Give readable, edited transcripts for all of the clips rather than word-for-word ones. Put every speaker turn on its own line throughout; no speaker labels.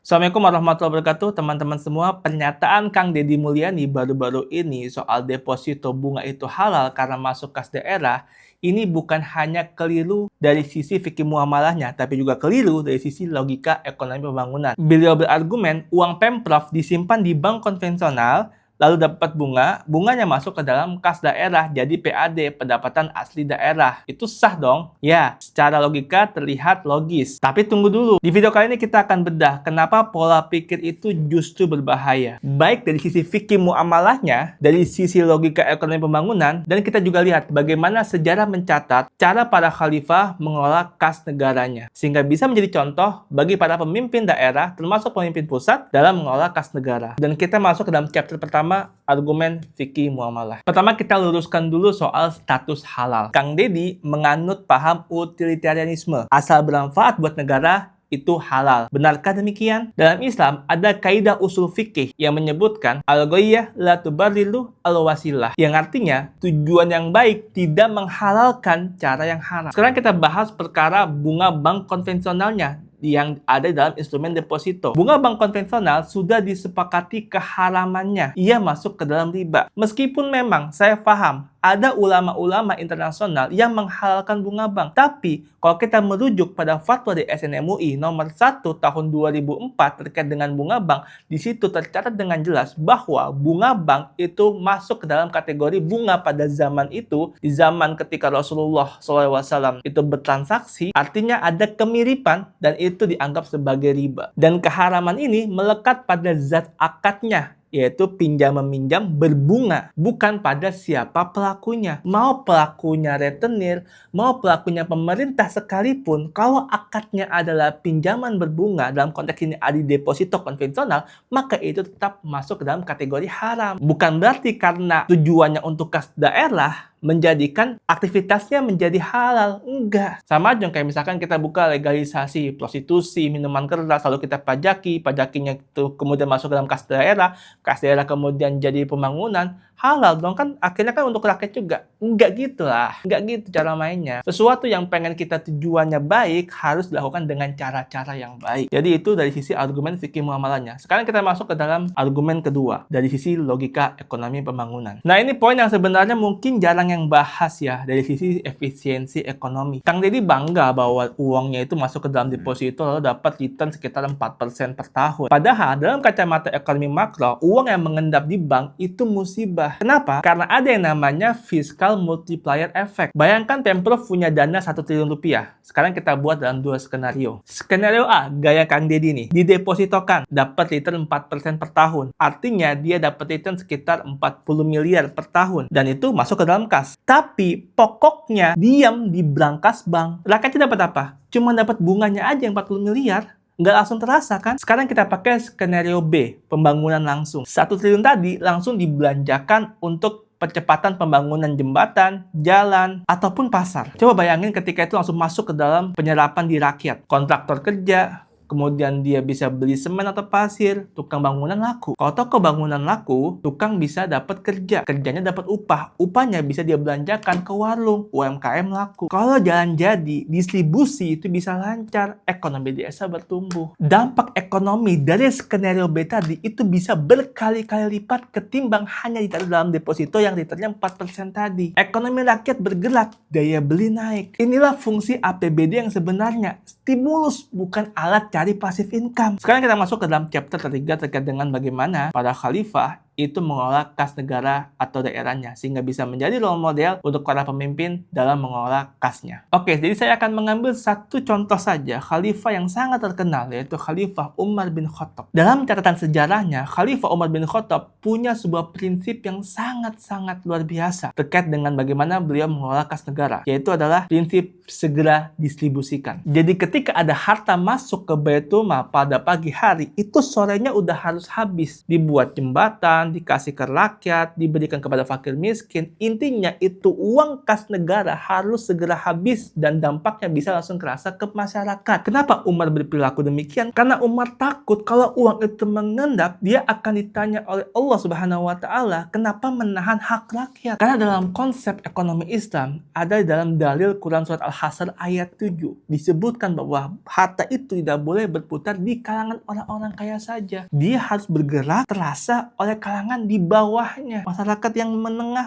Assalamualaikum warahmatullahi wabarakatuh, teman-teman semua. Pernyataan Kang Deddy Mulyani baru-baru ini soal deposito bunga itu halal karena masuk kas daerah, ini bukan hanya keliru dari sisi fikih muamalahnya, tapi juga keliru dari sisi logika ekonomi pembangunan. Beliau berargumen uang Pemprov disimpan di bank konvensional, lalu dapat bunga, bunganya masuk ke dalam kas daerah, jadi PAD, pendapatan asli daerah. Itu sah dong? Ya, secara logika terlihat logis. Tapi tunggu dulu, di video kali ini kita akan bedah kenapa pola pikir itu justru berbahaya. Baik dari sisi fikih muamalahnya, dari sisi logika ekonomi pembangunan, dan kita juga lihat bagaimana sejarah mencatat cara para khalifah mengelola kas negaranya. Sehingga bisa menjadi contoh bagi para pemimpin daerah, termasuk pemimpin pusat, dalam mengelola kas negara. Dan kita masuk ke dalam chapter pertama, argumen fikih muamalah. Pertama kita luruskan dulu soal status halal. Kang Deddy menganut paham utilitarianisme. Asal bermanfaat buat negara, itu halal. Benarkah demikian? Dalam Islam ada kaidah usul fikih yang menyebutkan al-ghaiyah la tubarriru al-wasilah, yang artinya tujuan yang baik tidak menghalalkan cara yang haram. Sekarang kita bahas perkara bunga bank konvensionalnya yang ada dalam instrumen deposito. Bunga bank konvensional sudah disepakati keharamannya. Ia masuk ke dalam riba. Meskipun memang saya paham ada ulama-ulama internasional yang menghalalkan bunga bank. Tapi, kalau kita merujuk pada fatwa di SNMUI nomor 1 tahun 2004 terkait dengan bunga bank, di situ tercatat dengan jelas bahwa bunga bank itu masuk ke dalam kategori bunga pada zaman itu, di zaman ketika Rasulullah SAW itu bertransaksi, artinya ada kemiripan dan itu dianggap sebagai riba. Dan keharaman ini melekat pada zat akadnya, yaitu pinjam-meminjam berbunga, bukan pada siapa pelakunya. Mau pelakunya rentenir, mau pelakunya pemerintah sekalipun, kalau akadnya adalah pinjaman berbunga, dalam konteks ini ada deposito konvensional, maka itu tetap masuk ke dalam kategori haram. Bukan berarti karena tujuannya untuk kas daerah, menjadikan aktivitasnya menjadi halal. Enggak. Sama aja kayak misalkan kita buka legalisasi prostitusi, minuman keras, lalu kita pajakinya itu kemudian masuk ke dalam kas daerah kemudian jadi pembangunan, halal dong, kan akhirnya kan untuk rakyat juga. Enggak gitu lah. Enggak gitu cara mainnya. Sesuatu yang pengen kita tujuannya baik harus dilakukan dengan cara-cara yang baik. Jadi itu dari sisi argumen fikih muamalahnya. Sekarang kita masuk ke dalam argumen kedua, dari sisi logika ekonomi pembangunan. Nah, ini poin yang sebenarnya mungkin jarang yang bahas ya, dari sisi efisiensi ekonomi. Kang Deddy bangga bahwa uangnya itu masuk ke dalam deposito lalu dapat return sekitar 4% per tahun. Padahal dalam kacamata ekonomi makro, uang yang mengendap di bank itu musibah. Kenapa? Karena ada yang namanya fiscal multiplier effect. Bayangkan Pemprov punya dana 1 triliun rupiah. Sekarang kita buat dalam dua skenario. Skenario A, gaya Kang Deddy nih, didepositokan, dapat return 4% per tahun. Artinya dia dapat return sekitar 40 miliar per tahun. Dan itu masuk ke dalam kas. Tapi pokoknya diam di brankas bank. Rakyatnya dapat apa? Cuma dapat bunganya aja yang 40 miliar. Nggak langsung terasa kan? Sekarang kita pakai skenario B, pembangunan langsung. 1 triliun tadi langsung dibelanjakan untuk percepatan pembangunan jembatan, jalan, ataupun pasar. Coba bayangin ketika itu langsung masuk ke dalam penyerapan di rakyat. Kontraktor kerja, kemudian dia bisa beli semen atau pasir, tukang bangunan laku. Kalau toko bangunan laku, tukang bisa dapat kerja. Kerjanya dapat upah. Upahnya bisa dia belanjakan ke warung, UMKM laku. Kalau jalan jadi, distribusi itu bisa lancar, ekonomi desa bertumbuh. Dampak ekonomi dari skenario B tadi itu bisa berkali-kali lipat ketimbang hanya ditaruh dalam deposito yang returnnya 4% tadi. Ekonomi rakyat bergerak, daya beli naik. Inilah fungsi APBD yang sebenarnya. Stimulus bukan alat cari passive income. Sekarang kita masuk ke dalam chapter ketiga terkait dengan bagaimana para khalifah itu mengelola kas negara atau daerahnya sehingga bisa menjadi role model untuk para pemimpin dalam mengelola kasnya. Oke, jadi saya akan mengambil satu contoh saja khalifah yang sangat terkenal, yaitu Khalifah Umar bin Khattab. Dalam catatan sejarahnya, Khalifah Umar bin Khattab punya sebuah prinsip yang sangat-sangat luar biasa terkait dengan bagaimana beliau mengelola kas negara, yaitu adalah prinsip segera distribusikan. Jadi ketika ada harta masuk ke Baitul Mal pada pagi hari, itu sorenya udah harus habis dibuat jembatan, kebanyakan dikasih ke rakyat, diberikan kepada fakir miskin. Intinya itu uang kas negara harus segera habis dan dampaknya bisa langsung kerasa ke masyarakat. Kenapa Umar berperilaku demikian? Karena Umar takut kalau uang itu mengendap, dia akan ditanya oleh Allah Subhanahu wa Ta'ala, kenapa menahan hak rakyat? Karena dalam konsep ekonomi Islam, ada dalam dalil Quran surat Al-Hasr ayat 7, disebutkan bahwa harta itu tidak boleh berputar di kalangan orang-orang kaya saja. Dia harus bergerak terasa oleh kalangan di bawahnya, masyarakat yang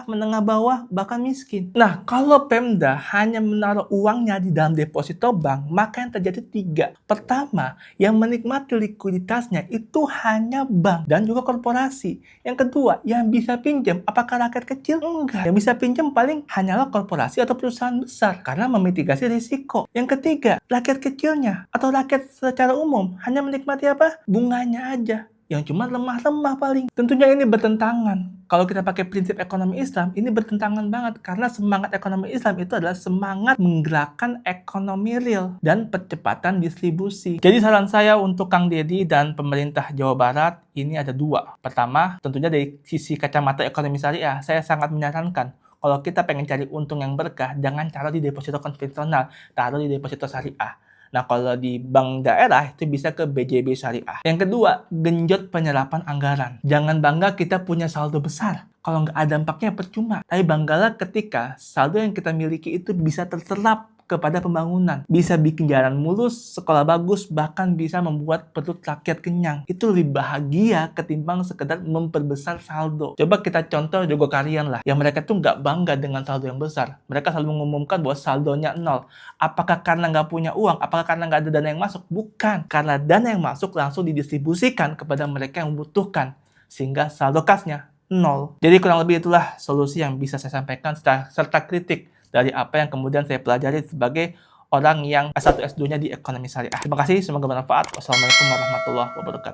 menengah bawah, bahkan miskin. Nah, kalau Pemda hanya menaruh uangnya di dalam deposito bank, maka yang terjadi 3. Pertama, yang menikmati likuiditasnya itu hanya bank dan juga korporasi. Yang kedua, yang bisa pinjam, apakah rakyat kecil? Enggak. Yang bisa pinjam paling hanyalah korporasi atau perusahaan besar karena memitigasi risiko. Yang ketiga, rakyat kecilnya atau rakyat secara umum hanya menikmati apa? Bunganya aja, yang cuma lemah-lemah paling. Tentunya ini bertentangan. Kalau kita pakai prinsip ekonomi Islam, ini bertentangan banget. Karena semangat ekonomi Islam itu adalah semangat menggerakkan ekonomi real dan percepatan distribusi. Jadi saran saya untuk Kang Deddy dan pemerintah Jawa Barat, ini ada 2. Pertama, tentunya dari sisi kacamata ekonomi syariah, saya sangat menyarankan kalau kita pengen cari untung yang berkah, jangan taruh di deposito konvensional, taruh di deposito syariah. Nah, kalau di bank daerah itu bisa ke BJB Syariah. Yang kedua, genjot penyerapan anggaran. Jangan bangga kita punya saldo besar. Kalau nggak ada dampaknya percuma. Tapi banggalah ketika saldo yang kita miliki itu bisa terserap kepada pembangunan. Bisa bikin jalan mulus, sekolah bagus, bahkan bisa membuat perut rakyat kenyang. Itu lebih bahagia ketimbang sekedar memperbesar saldo. Coba kita contoh Jogokarian lah, yang mereka tuh nggak bangga dengan saldo yang besar. Mereka selalu mengumumkan bahwa saldonya 0. Apakah karena nggak punya uang? Apakah karena nggak ada dana yang masuk? Bukan. Karena dana yang masuk langsung didistribusikan kepada mereka yang membutuhkan. Sehingga saldo kasnya 0. Jadi kurang lebih itulah solusi yang bisa saya sampaikan serta kritik dari apa yang kemudian saya pelajari sebagai orang yang S1 S2-nya di ekonomi syariah. Terima kasih, semoga bermanfaat. Wassalamualaikum warahmatullahi wabarakatuh.